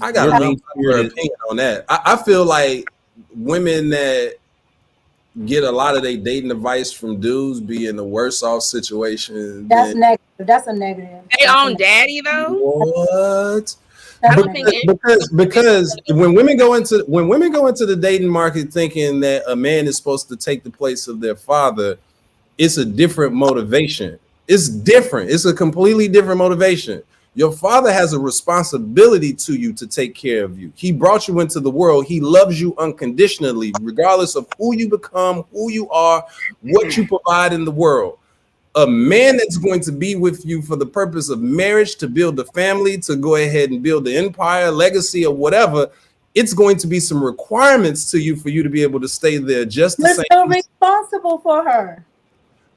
I got Your an mean spirited opinion on that. I feel like women that get a lot of their dating advice from dudes be in the worse off situation. That's negative. That's a negative. They own daddy though. What? That's Because when women go into the dating market thinking that a man is supposed to take the place of their father, it's a different motivation. It's different. It's a completely different motivation. Your father has a responsibility to you to take care of you. He brought you into the world. He loves you unconditionally, regardless of who you become, who you are, what you provide in the world. A man that's going to be with you for the purpose of marriage, to build a family, to go ahead and build the empire, legacy, or whatever, it's going to be some requirements to you for you to be able to stay there just the You're same. still responsible for her.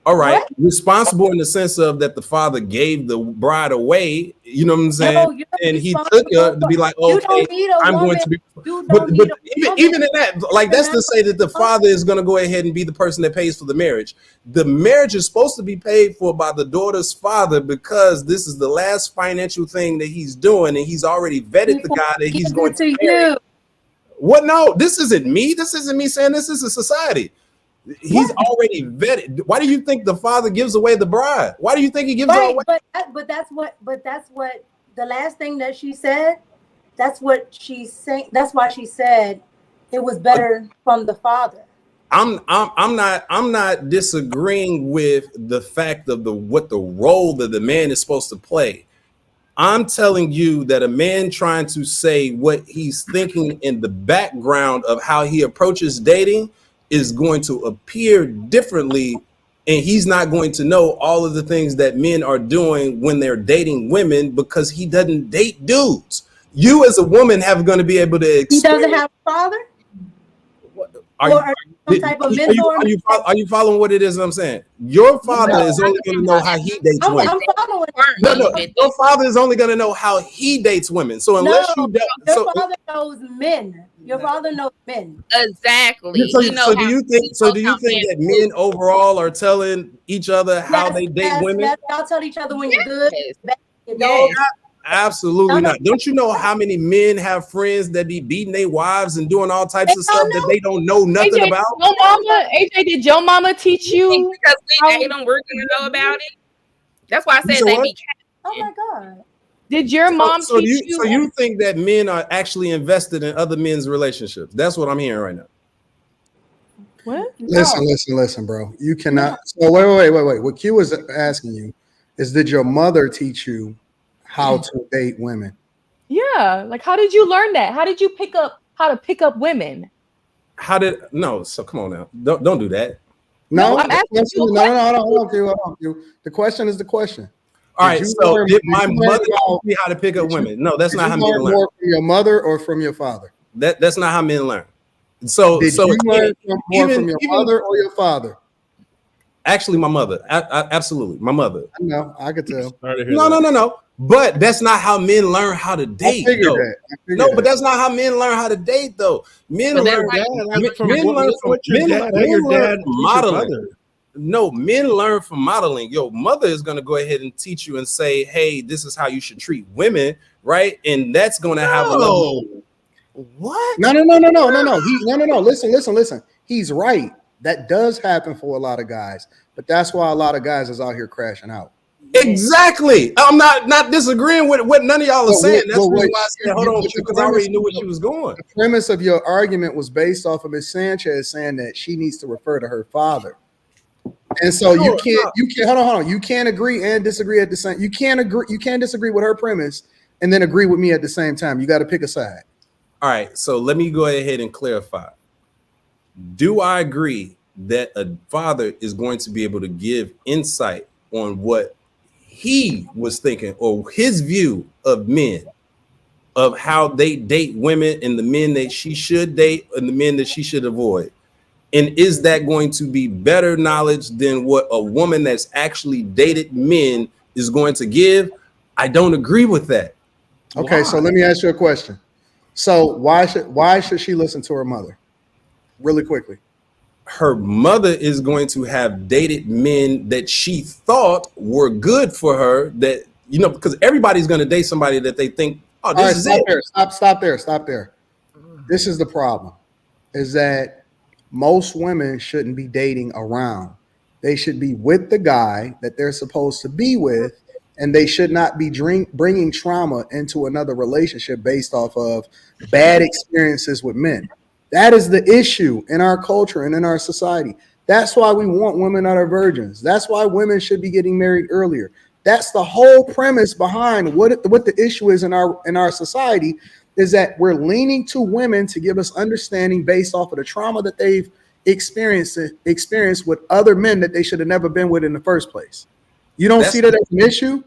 All right, What? responsible in the sense of that the father gave the bride away, you know what I'm saying? No, you're And he responsible took her to be like, You okay, don't need a I'm woman. going to be. You But don't need a even woman. in that, like that's to say that the father is going to go ahead and be the person that pays for the marriage. The marriage is supposed to be paid for by the daughter's father because this is the last financial thing that he's doing, and he's already vetted the guy that he's going to marry. you. What? No, this isn't me. This isn't me saying this is a society. He's already vetted. Why do you think the father gives away the bride? Why do you think he gives her away? But that's what the last thing that she said. That's what she's saying. That's why she said it was better from the father. I'm not disagreeing with the fact of what the role that the man is supposed to play. I'm telling you that a man trying to say what he's thinking in the background of how he approaches dating is going to appear differently, and he's not going to know all of the things that men are doing when they're dating women because he doesn't date dudes. You as a woman have going to be able to experience. He doesn't have a father? Are you following what it is I'm saying? Your father is only going to know how he dates women. I'm following. No, your father is only going to know how he dates women. So unless your father knows men. Your father knows men. Exactly. So do you think that men overall are telling each other how they date women? Y'all tell each other when you're good. Absolutely not. Don't you know how many men have friends that be beating their wives and doing all types of stuff that they don't know nothing about? AJ, did your mama teach you? Because we date them, we're gonna know about it. That's why I said they be. Oh my God. Did your mom teach you? So you think that men are actually invested in other men's relationships? That's what I'm hearing right now. What? Listen, bro. You cannot. So wait. What Q was asking you is, did your mother teach you how to date women? Yeah. Like, how did you learn that? How did you pick up how to pick up women? So come on now. Don't do that. No, I'm asking you. No. The question is the question. All right. So did my mother teach me how to pick up women? No, that's not how men learn. More from your mother or from your father? That's not how men learn. So did you learn more from your mother or your father? Actually, my mother. Absolutely, my mother. I know. I could tell. No. But that's not how men learn how to date. But that's not how men learn how to date, though. Men learn modeling. No, men learn from modeling. Your mother is going to go ahead and teach you and say, hey, this is how you should treat women, right? And that's going to have a level. What? No. Listen. He's right. That does happen for a lot of guys, but that's why a lot of guys is out here crashing out. Exactly. I'm not disagreeing with what none of y'all are saying. That's why I said, hold on, because I already knew where she was going. The premise of your argument was based off of Ms. Sanchez saying that she needs to refer to her father. And so you can't hold on. You can't agree and disagree at the same. You can't disagree with her premise and then agree with me at the same time. You got to pick a side. All right. So let me go ahead and clarify. Do I agree that a father is going to be able to give insight on what he was thinking or his view of men, of how they date women and the men that she should date and the men that she should avoid? And is that going to be better knowledge than what a woman that's actually dated men is going to give? I don't agree with that. Okay, so let me ask you a question. So why should she listen to her mother? Really quickly. Her mother is going to have dated men that she thought were good for her, that, because everybody's going to date somebody that they think, Oh, All this right, is stop it. there. Stop there. This is the problem, is that most women shouldn't be dating around. They should be with the guy that they're supposed to be with, and they should not be bringing trauma into another relationship based off of bad experiences with men. That is the issue in our culture and in our society. That's why we want women that are virgins. That's why women should be getting married earlier. That's the whole premise behind what the issue is in our society, is that we're leaning to women to give us understanding based off of the trauma that they've experienced with other men that they should have never been with in the first place. You don't see that as an issue?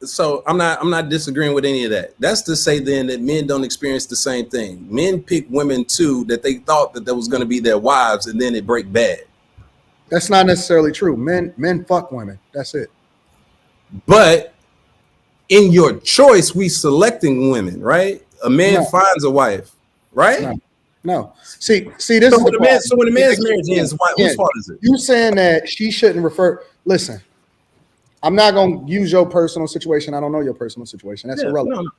So I'm not disagreeing with any of that. That's to say then that men don't experience the same thing. Men pick women too that they thought that was going to be their wives, and then it break bad. That's not necessarily true. Men fuck women. That's it. But in your choice, we selecting women, right? A man finds a wife, right? No. See, this is the problem. So when a man's marriage ends, whose fault is it? You saying that she shouldn't refer? Listen, I'm not going to use your personal situation. I don't know your personal situation. That's irrelevant.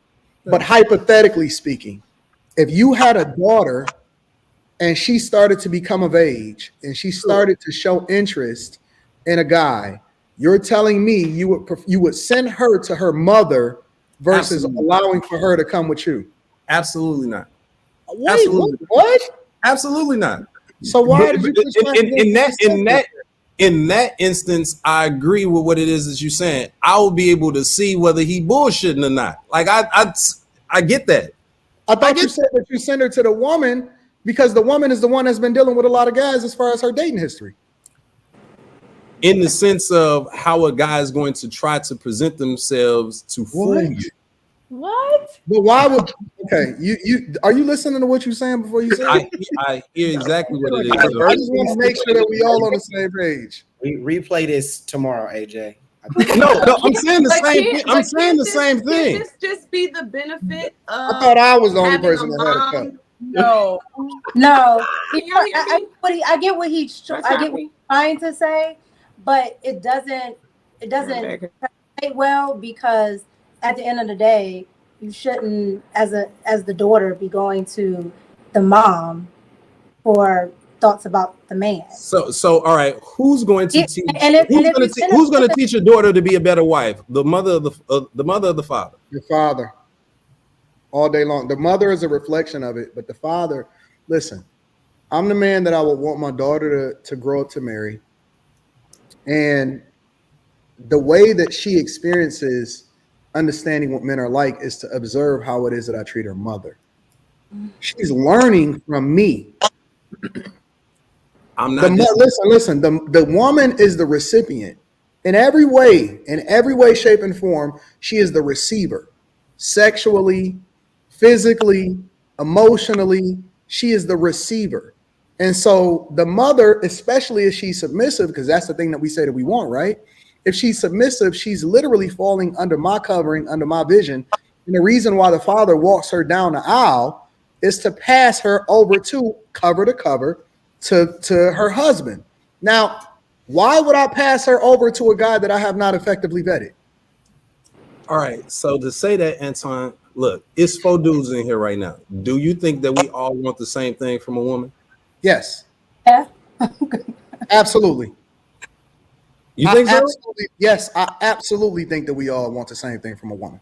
No. But hypothetically speaking, if you had a daughter and she started to become of age and she started to show interest in a guy, you're telling me you would send her to her mother versus allowing for her to come with you? Absolutely not. Wait, absolutely. What? Absolutely not. So why did you in that instance, I agree with what it is that you're saying. I will be able to see whether he bullshitting or not. Like I get that. I thought you said that you send her to the woman because the woman is the one that's been dealing with a lot of guys as far as her dating history. In the sense of how a guy is going to try to present themselves to fool you. What? But why would you are you listening to what you're saying before you say it? I hear exactly what it is. I just want to make sure that we all on the same page. We replay this tomorrow, AJ. No, I'm saying the same thing. I'm saying the same thing. Can this just be the benefit of I thought I was the only person that had a cut. No. I get what he's trying to say, but it doesn't play well, because at the end of the day, you shouldn't, as the daughter, be going to the mom for thoughts about the man. So all right, who's going to teach? Who's going to teach your daughter to be a better wife? The mother of the father? Your father. All day long. The mother is a reflection of it, but the father. Listen, I'm the man that I would want my daughter to grow up to marry, and the way that she experiences understanding what men are like is to observe how it is that I treat her mother. She's learning from me. I'm not. Listen. The woman is the recipient in every way, shape, and form. She is the receiver, sexually, physically, emotionally. She is the receiver, and so the mother, especially if she's submissive, because that's the thing that we say that we want, right? If she's submissive, she's literally falling under my covering, under my vision. And the reason why the father walks her down the aisle is to pass her over to cover to her husband. Now, why would I pass her over to a guy that I have not effectively vetted? All right. So to say that, Anton, look, it's 4 dudes in here right now. Do you think that we all want the same thing from a woman? Yes. Yeah. Absolutely. You think so? Absolutely, yes, I absolutely think that we all want the same thing from a woman.